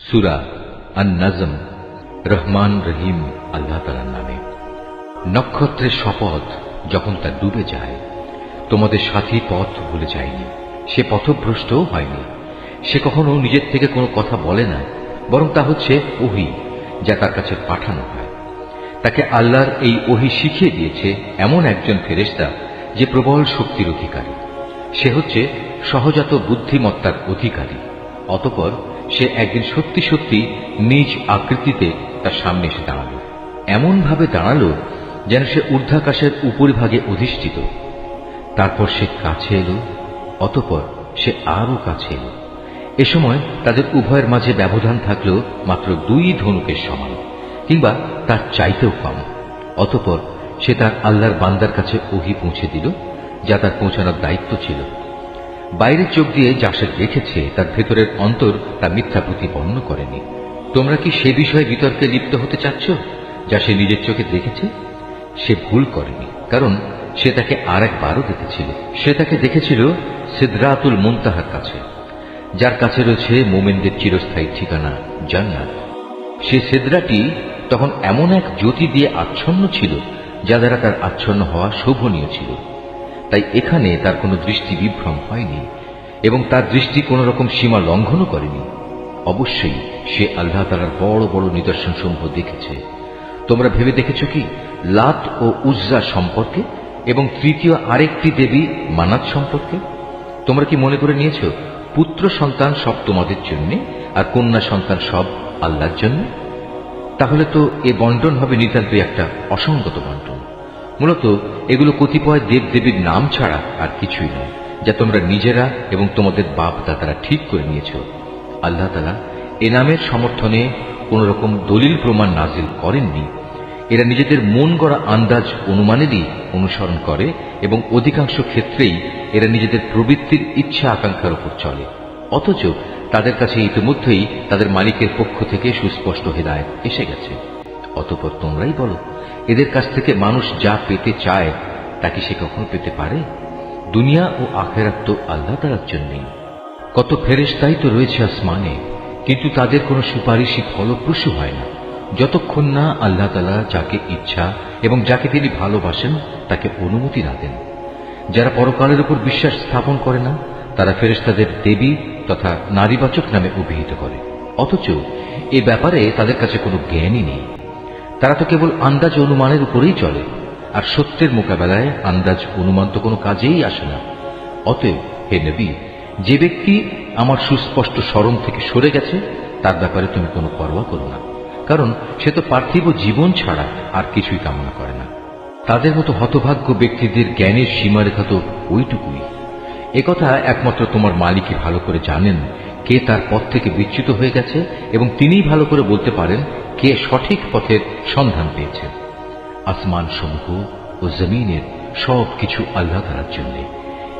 সূরা আন-নাজম। রহমান রহিম আল্লাহ তাআলার নামে। নক্ষত্রের শপথ, যখন তা ডুবে যায়, তোমাদের সাথী পথ ভুলে যায়নি, সে পথভ্রষ্টও হয়নি। সে কখনো নিজের থেকে কোনো কথা বলে না, বরং তা হচ্ছে ওহী, যা তার কাছে পাঠানো হয়। তাকে আল্লাহর এই ওহী শিখিয়ে দিয়েছে এমন একজন ফেরেশতা যে প্রবল শক্তির অধিকারী। সে হচ্ছে সহজাত বুদ্ধিমত্তার অধিকারী। অতঃপর সে একদিন সত্যি সত্যি নিজ আকৃতিতে তার সামনে এসে দাঁড়ালো। এমন ভাবে দাঁড়ালো যেন সে ঊর্ধ্বাকাশের উপরিভাগে অধিষ্ঠিত। তারপর সে কাছে এলো, অতঃপর সে আরো কাছে এলো। এ সময় তাদের উভয়ের মাঝে ব্যবধান থাকলো মাত্র 2 ধনুকের সমান, কিংবা তার চাইতেও কম। অতঃপর সে তার আল্লাহর বান্দার কাছে ওহী পৌঁছে দিল, যা তার পৌঁছানোর দায়িত্ব ছিল। বাইরের চোখ দিয়ে যা সে দেখেছে, তার ভেতরের অন্তর তা মিথ্যা প্রতিপন্ন করেনি। তোমরা কি সে বিষয়ে বিতর্কে লিপ্ত হতে চাচ্ছ যা সে নিজের চোখে দেখেছে? সে ভুল করেনি, কারণ সে তাকে আর একবারও দেখেছিল। সে তাকে দেখেছিল সিদরাতুল মুনতাহার কাছে, যার কাছে রয়েছে মুমিনদের চিরস্থায়ী ঠিকানা জান্নাত। সে সিদরাটি তখন এমন এক জ্যোতি দিয়ে আচ্ছন্ন ছিল, যা দ্বারা তার আচ্ছন্ন হওয়া শোভনীয় ছিল। তাই এখানে তার কোনো দৃষ্টি বিভ্রম হয়নি, এবং তার দৃষ্টি কোন রকম সীমা লঙ্ঘনও করেনি। অবশ্যই সে আল্লাহ তাআলার বড় বড় নিদর্শন সমূহ দেখেছে। তোমরা ভেবে দেখেছ কি লাত ও উজ্জা সম্পর্কে, এবং তৃতীয় আরেকটি দেবী মানাত সম্পর্কে? তোমরা কি মনে করে নিয়েছ পুত্র সন্তান সব তোমাদের জন্য, আর কন্যা সন্তান সব আল্লাহর জন্য? তাহলে তো এ বন্টন হবে নিতান্তই একটা অসঙ্গত বন্টন। মূলত এগুলো কতিপয় দেবদেবীর নাম ছাড়া আর কিছুই নয়, যা তোমরা নিজেরা এবং তোমাদের বাপ দাদারা ঠিক করে নিয়েছ। আল্লাহ তাআলা এ নামের সমর্থনে কোন রকম দলিল প্রমাণ নাজিল করেননি। এরা নিজেদের মন গড়া আন্দাজ অনুমানেরই অনুসরণ করে, এবং অধিকাংশ ক্ষেত্রেই এরা নিজেদের প্রবৃত্তির ইচ্ছা আকাঙ্ক্ষার উপর চলে। অথচ তাদের কাছে ইতিমধ্যেই তাদের মালিকের পক্ষ থেকে সুস্পষ্ট হেদায়েত এসে গেছে। অতঃপর তোমরাই বলো, এদের কাছ থেকে মানুষ যা পেতে চায় তা কি সে কখনো পেতে পারে? দুনিয়া ও আখিরাত তো আল্লাহ তাআলার জন্যই। কত ফেরেশতাই তো রয়েছে আসমানে, কিন্তু তাদের কোনো সুপারিশই ফলপ্রসূ হয় না, যতক্ষণ না আল্লাহ তাআলা যাকে ইচ্ছা এবং যাকে তিনি ভালোবাসেন তাকে অনুমতি না দেন। যারা পরকালের উপর বিশ্বাস স্থাপন করে না, তারা ফেরেশতাদের দেবী তথা নারীবাচক নামে অভিহিত করে, অথচ এ ব্যাপারে তাদের কাছে কোনো জ্ঞানই নেই। তারা তো কেবল আন্দাজ অনুমানের উপরেই চলে, আর সত্যের মোকাবেলায় আন্দাজ অনুমান তো কোনো কাজেই আসে না। অতএব হে নবী, যে ব্যক্তি আমার সুস্পষ্ট স্মরণ থেকে সরে গেছে তার ব্যাপারে তুমি কোনো পরোয়া করো না, কারণ সে তো পার্থিব জীবন ছাড়া আর কিছুই কামনা করে না। তাদের মতো হতভাগ্য ব্যক্তিদের জ্ঞানের সীমারেখা তো ওইটুকুই। একথা একমাত্র তোমার মালিকই ভালো করে জানেন কে তার পথ থেকে বিচ্যুত হয়ে গেছে, এবং তিনিই ভালো করে বলতে পারেন কে সঠিক পথের সন্ধান পেয়েছে। আসমান সমূহ ও জমিনের সব কিছু আল্লাহ তাআলার জন্য।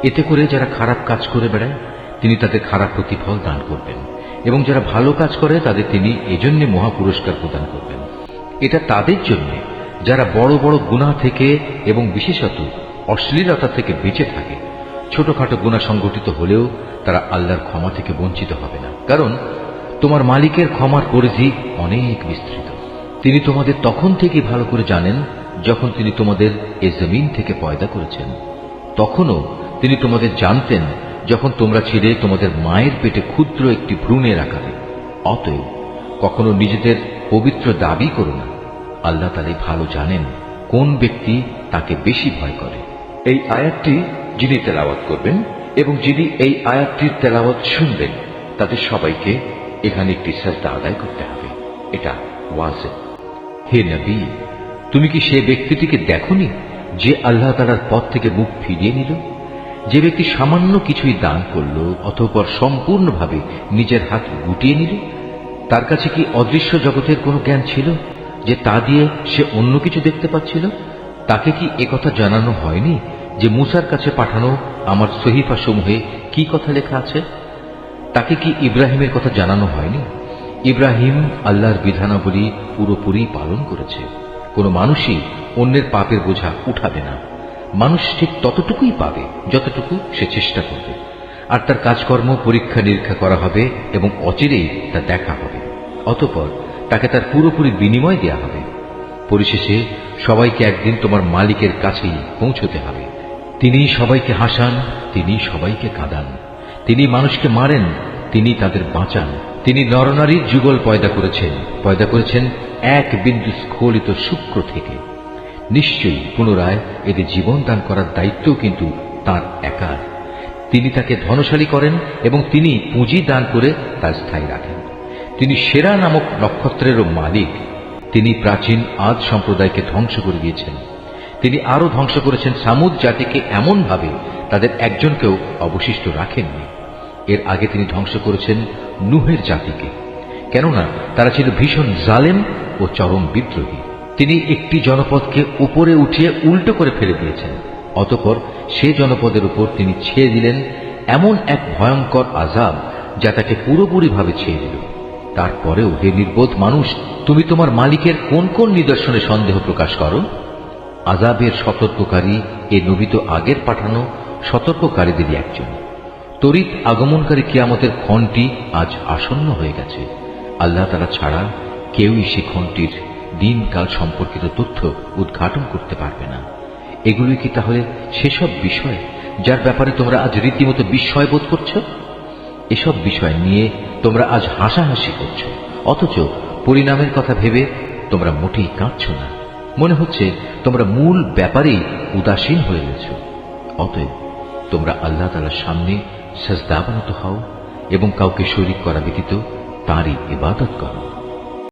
এতে করে যারা খারাপ কাজ করে বেড়ায় তিনি তাদের খারাপ প্রতিফল দান করবেন, এবং যারা ভালো কাজ করে তাদের তিনি এজন্য মহা পুরস্কার প্রদান করবেন। এটা তাদের জন্য যারা বড় বড় গুনাহ থেকে এবং বিশেষত অশ্লীলতা থেকে বেঁচে থাকে। ছোটখাটো গুনাহ সংগঠিত হলেও তারা আল্লাহর ক্ষমা থেকে বঞ্চিত হবে না, কারণ তোমার মালিকের ক্ষমার পরিধি অনেক বিস্তৃত। তিনি তোমাদের তখন থেকে ভালো করে জানেন যখন তিনি তোমাদের এ জমিন থেকে পয়দা করেছেন। তখনও তিনি তোমাদের জানতেন যখন তোমরা ছিলে তোমাদের মায়ের পেটে ক্ষুদ্র একটি ভ্রূণের আকারে। অতএব কখনো নিজেদের পবিত্র দাবি করো না। আল্লাহ তাআলাই ভালো জানেন কোন ব্যক্তি তাকে বেশি ভয় করে। এই আয়াতটি যিনি তেলাওয়াত করবেন এবং যিনি এই আয়াতটির তেলাওয়াত শুনবেন, তাদের সবাইকে এখানে একটি সাজদা আদায় করতে হবে। এটা ওয়াজিব। হে নবী, তুমি কি সে ব্যক্তিটিকে দেখোনি যে আল্লাহ তাআলার পথ থেকে মুখ ফিরিয়ে নিল? যে ব্যক্তি সামান্য কিছুই দান করল, অতঃপর সম্পূর্ণভাবে নিজের হাত গুটিয়ে নিল, তার কাছে কি অদৃশ্য জগতের কোনো জ্ঞান ছিল যে তা দিয়ে সে অন্য কিছু দেখতে পাচ্ছিল? তাকে কি একথা জানানো হয়নি যে মূসার কাছে পাঠানো আমার সহিফা সমূহে কি কথা লেখা আছে? তাকে কি ইব্রাহিমের কথা জানানো হয়নি? ইব্রাহিম আল্লাহর বিধানাবলী পুরোপুরি পালন করেছে। কোনো মানুষই অন্যের পাপের বোঝা উঠাবে না। মানুষ ঠিক ততটুকুই পাবে যতটুকু সে চেষ্টা করবে, আর তার কাজকর্ম পরীক্ষা নিরীক্ষা করা হবে এবং অচিরেই তা দেখা হবে। অতঃপর তাকে তার পুরোপুরি বিনিময় দেয়া হবে। পরিশেষে সবাইকে একদিন তোমার মালিকের কাছেই পৌঁছতে হবে। তিনি সবাইকে হাসান, তিনি সবাইকে কাঁদান, তিনি মানুষকে মারেন, তিনি তাদের বাঁচান। তিনি নরনারীর যুগল পয়দা করেছেন এক বিন্দু স্খলিত শুক্র থেকে। নিশ্চয়ই পুনরায় এদের জীবন দান করার দায়িত্বও কিন্তু তাঁর একার। তিনি তাকে ধনশালী করেন এবং তিনি পুঁজি দান করে তা স্থায়ী রাখেন। তিনি সেরা নামক নক্ষত্রেরও মালিক। তিনি প্রাচীন আদ সম্প্রদায়কে ধ্বংস করে দিয়েছেন। তিনি আরো ধ্বংস করেছেন সামুদ জাতিকে এমনভাবে তাদের একজনকেও অবশিষ্ট রাখেননি। এর আগে তিনি ধ্বংস করেছেন নূহের জাতিকে, কেননা তারা ছিল ভীষণ জালেম ও চরম বিদ্রোহী। তিনি একটি জনপদকে উপরে উঠিয়ে উল্টো করে ফেলে দিয়েছেন। অতঃপর সে জনপদের উপর তিনি ছেয়ে দিলেন এমন এক ভয়ঙ্কর আযাব যা তাকে পুরোপুরিভাবে ছেয়ে দিল। তারপরেও হে নির্বোধ মানুষ, তুমি তোমার মালিকের কোন কোন নিদর্শনে সন্দেহ প্রকাশ করো? আযাবের সতর্ককারী এ নবী তো আগের পাঠানো সতর্ককারীদেরই একজন। তড়িৎ আগমনকারী কিয়ামতের ক্ষণটি আজ আসন্ন হয়ে গেছে। আল্লাহ তাআলা ছাড়া কেউই সে ক্ষণটির দিনকাল সম্পর্কিত তথ্য উদ্ঘাটন করতে পারবে না। এগুলি কি তাহলে সেসব বিষয় যার ব্যাপারে তোমরা আজ রীতিমতো বিস্ময় বোধ করছ? এসব বিষয় নিয়ে তোমরা আজ হাসাহাসি করছ, অথচ পরিণামের কথা ভেবে তোমরা মোটেই কাঁদছ না। মনে হচ্ছে তোমরা মূল ব্যাপারেই উদাসীন হয়ে গেছ। অতএব তোমরা আল্লাহ তাআলার সামনে সিজদাবনত হও এবং কাউকে শরীক করা ব্যতীত তাঁরই ইবাদত করো।